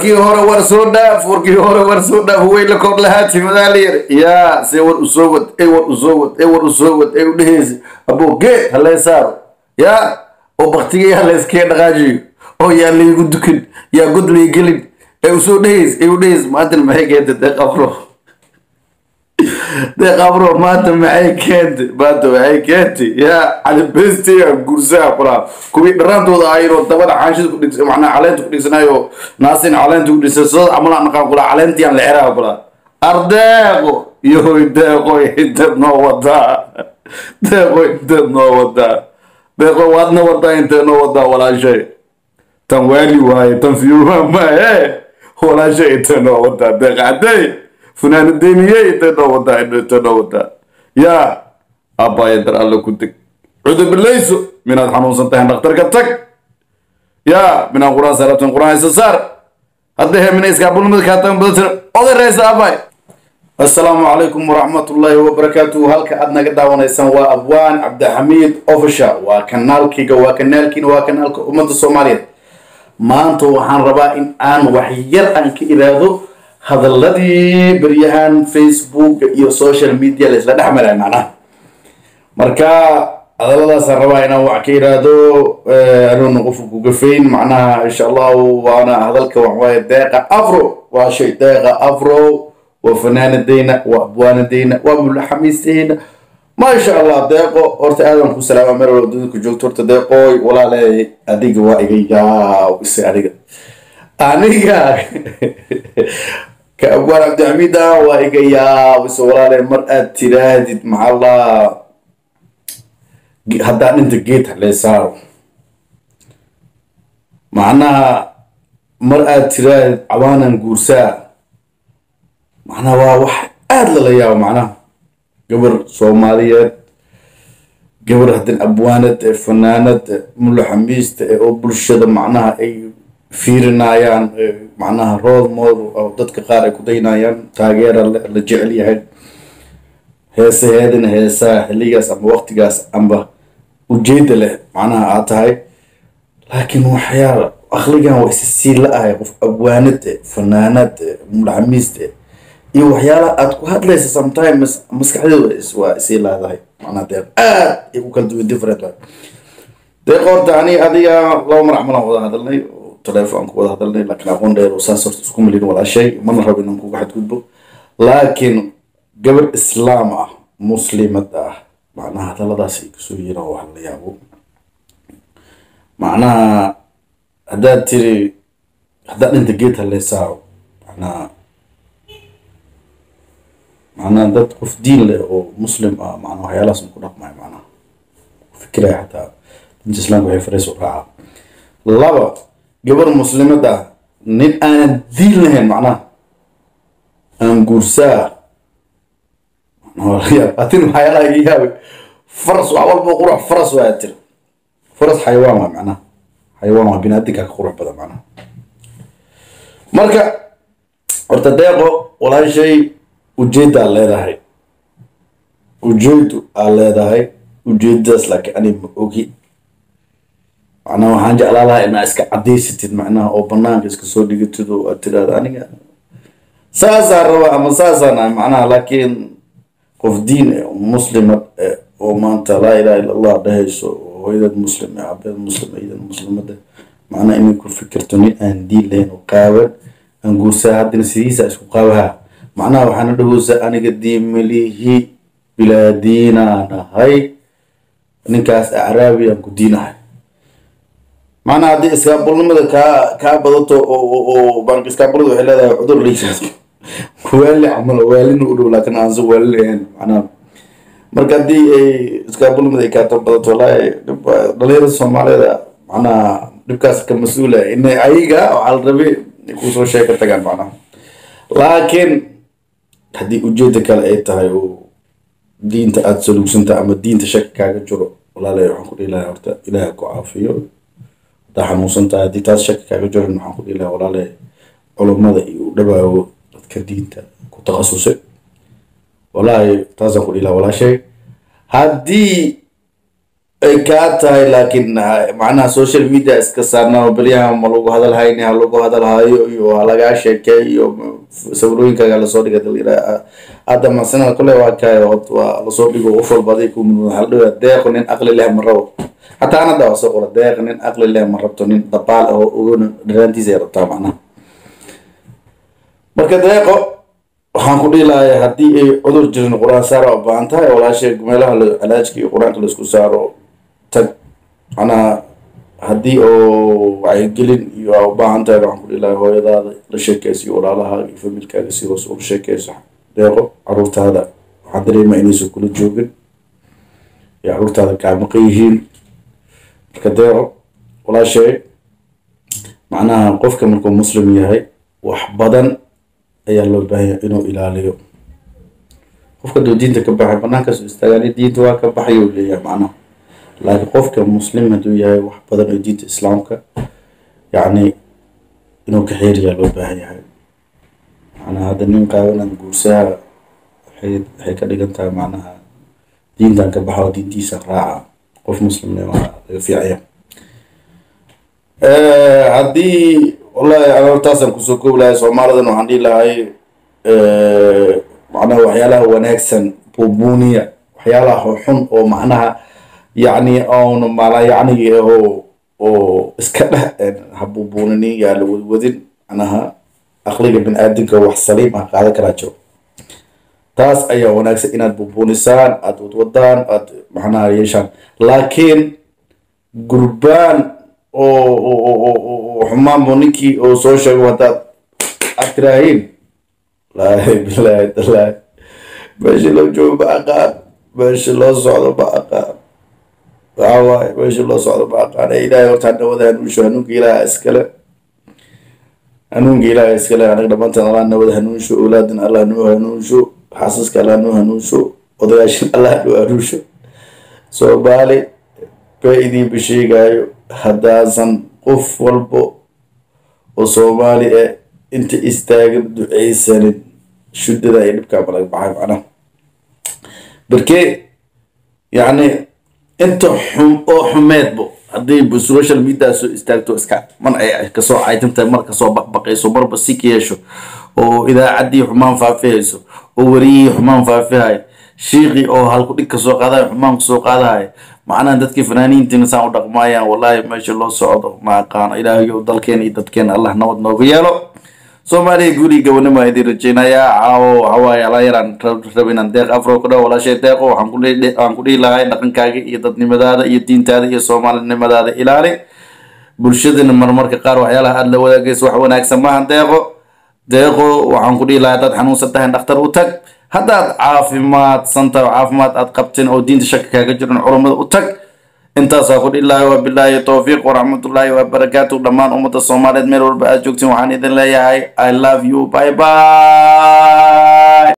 warkii hore war soo dhaaf way la kor lahaatay madaaliyar yaa si war usoo wad ay u dhaheysay abo geed halay saaro yaa oo baqtigay halay iska dhaqaajiyo oo yaa leeyahay dukin yaa god lay gelin ay usoo dhaheysay maanta maxay keentay deeqafro maanta maxay keentay yaa cali bestiya gursaa qura kuwi dharaantooda ayro dabada xaanshid ku dhigsan macna caleenta ku dhigsanayo naasin caleenta ku dhigsan soo amala naqan qura caleenta aan la xiraa qura ardeeqo inta noo wada deeqo wadna wada inta noo wada walaashay tan wali waaye tan fiuma ma walaashay inta noo wada deeqaday فنان الدينية تنوضع يا أبا يدر الله كنتك عذب بالليس من الحنون سنتهن نختار كتك يا من القرآن سارة من القرآن يسسار هذه من إسكابون مذكاتهم بذكر أغير رئيس أباي السلام عليكم ورحمة الله وبركاته هل كأدنا قد دعونا يسنوا أبوان عبد الحميد أوفشا وكنالكي وكنالك أمة الصومالية ما أنتو حان ربائن آن وحير أنك إرادو هذا الذي بريهان فيسبوك iyo social media la isla dhaxmaray macna marka adalada sarwaayna wax ka yiraahdo aanu qof ku gafeen macna insha Allah waana hadalka wax way deeqa afro waa shay deeqa afro wa fanaanadeyna wa abwaanadeyna wa mulxamiisteena ma sha Allah deeqo horta aadan ku salaama meel wadada ku joogto horta deeqoy walaalay adiga waa iga yaa is aniga كأبوان عبد الحميد وإيجايا وسولالي مرأة ترادد مع الله هذا أنت جيت اللي صار معناها مرأة ترادد عوانا نقورسا معناها واحد أدل لياو معناها قبر صوماليات قبر هدين أبوانت فنانت ملحميست أو برشد معناها أي fiirinayaan macnaha role model oo dadka qaar ay ku daynayaan taageera la jecel yahay heesaheedina heesaa xilligaas ama waqtigaas amba ujeeda leh macnaha aad tahay laakiin waxyaala akhligan waa isii la ahay qof abwaanad fanaanad mulaxamiist iyo waxyaala aad ku hadlaysa sometimes maskaxdeedu waa isii laadahay macnaha deeq aad ay ku kala duwan different deeqoorta ani adiga laba mar camalan wada hadalnay تلفون كودا هذا لكن أقول ده رصاص تسكم اللي ولا شيء ما نهرب إنهم كوجا حتكتبه لكن قبل إسلام مسلمة ده معناها هذا لا داسي كسويرة وحلا يابو معناها هذا تري هذا أنت جيت اللي صار معناها ده في دين له مسلم معناها هي لازم كنا معي معناها فكرة حتى الإسلام هي فريس وراء الله قبل مسلمة ده نب أنا دين لهن معناه أنا قرصا يا أتين حياة إياه فرس وأول بقرة فرس وأتر فرس حيوان معناه حيوان بناديك قرة بدأ معناه مركا ارتداقه ولا شيء وجد على هاي وجد على هاي وجد لك أنا أوكي أنا وحنج على الله إن أسك عديستي معناها أو بنانك إسك صديق تدو أتراد أنا سازا روا أما سازا معناها لكن قف دين مسلم وما أنت لا إله إلا الله دهيس وإذا مسلم يا عبد المسلم إذا المسلم ده معناه إني كل فكرتني أن دين لين وقاول أن قوسا هذين سيسا إسك قاوها معناها وحنا دهوسا أنا قديم مليه بلا دينا أنا هاي نكاس أعرابي أنكو دينا معناها هذه إسكابول لماذا كابضته أو بانك إسكابول ده هلا ده عذر ليش ويل عمله ويل نقوله لكن أنزل ويل يعني معناها مركز دي إسكابول لماذا كاتب بضته ولا دليل الصومالي ده معناها نبكاس كمسؤولة إن أيجا على الربي يكون شيء كتجان معناها لكن هذه وجودك على أي تهاي دين تأثر وسنت أما دين تشكك على جرو ولا لا يحكوا إلى أرتا إلى كعافية ده حنوصنت هذه تشكك على جرو إنه حكوا إلى ولا لا علماء يدبوا كدين كتخصصي ولا تزقوا إلى ولا شيء هذه كاتها لكن معناها سوشيال ميديا اسكسرنا وبليها ملوك هذا الهاي نها لوك هذا الهاي وهلا شيء سوروين كجال صوري كده هذا مثلا كل واقع وصوري وقفل بديكم من هالدو ده كنن أقل له مرة حتى أنا ده أصور ده كنن أقل له مرة تونين دبال أو درانتي زيرو طبعا مركز waxaan ku dhilahay haddii ay cudur jirin quraan saar oo baahan tahay walaashay meelaha alaajkii quraanka la isku saaro tag ana haddii oo wacyigelin iyo u baahan tahay waxaan ku dhilahay hooyadaada la sheekaysiyo walaalaha iyo familkaaga si hoos ugu sheekayso deeqo caruurtaada waxaan dareemaa inaysan kula joogin iyo caruurtaada kaa maqan yihiin marka deeqo walaashay macnaha qofka markuu muslim yahay wax badan ayaa loo baahan inuu ilaaliyo qofka diinta ka baxay banaanka soo istaagay diinta waa ka baxay oo leeyahay macnaha laakiin qofka muslim haduu yahay wax badan oo diinta islaamka yaani inuu ka xiriyo loo baahan yahay macnaha hada nin qaawan guursaa waxay ka dhigan tahay macnaha diintan ka baxo diintiisa raaca qof muslim ah laga fiicaya haddii والله أنا أرتاسم كسوكو بلا سومالة إنه عندي لهاي معناه وحيالها ونكسن بوبونية وحيالها حن أو معناها يعني أو ما يعني هو إسكاله هبوبونني يا الودين أنها أخلي من أديك وحصلي ما قاعد كراجو تاس أيه ونكسن إن بوبونيسان أتودان معناها يشان لكن قربان أو حمام بونيكي أو سوشيال وهذا أكراهين لا بالله بالله باش لو جو بقى باش لو صعد بقى عواي باش لو صعد بقى أنا إذا يوتنا وده نوشو هنوك إلى إسكلا هنوك إلى إسكلا أنا لما تنرى أن وده نوشو أولادنا الله نوه نوشو حاسس كلا نوه نوشو وده عشان الله نوه نوشو سو بالي كأيدي بشيء جايو هدازن قف والبو وصومالي انت استاجر دعيسان شد ذا يلبك بلغ بحاجة معنا بركي يعني انت حماد بو هدي بالسوشيال ميديا سو استاجتو اسكا من اي كسو عايتم تمر كسو بقيسو بربا سيكيشو واذا عدي حمام فافيسو ووري حمام فافيهاي شيقي او هالكو ديك كسو قاداي حمام كسو قاداي معنا dadkii fanaaniintina saan u dhaqmaayaan wallahi meesha loo socdo ma aqaan ilaahay oo dalkeen iyo dadkeen Allah nabad noogu yeelo Soomaaliya guriga wanama idin rajeynaya hawaay ala yaran rabinan deeq afro ku dhaw walaashay deeqo waxaan ku dhiilahay dhaqankaaga iyo dadnimadaada iyo diintaada iyo Soomaalinimadaada ilaali bulshadana marmarka qaar waxyaalaha aad la wadaagayso wax wanaagsan ma han deeqo waxaan ku dhiilahay dad xanuunsan tahay dhakhtar u tag haddaad caafimaad santa caafimaad aad qabteen oo diinta shaka kaaga jiran culimada u tag intaas ku dhilaahay wa billahi tawfiiq wa rahmatullahi wa barakatuh dhamaan ummadda Soomaaliyeed meel walba aad joogtiin waxaan idin leeyahay I love you bye bye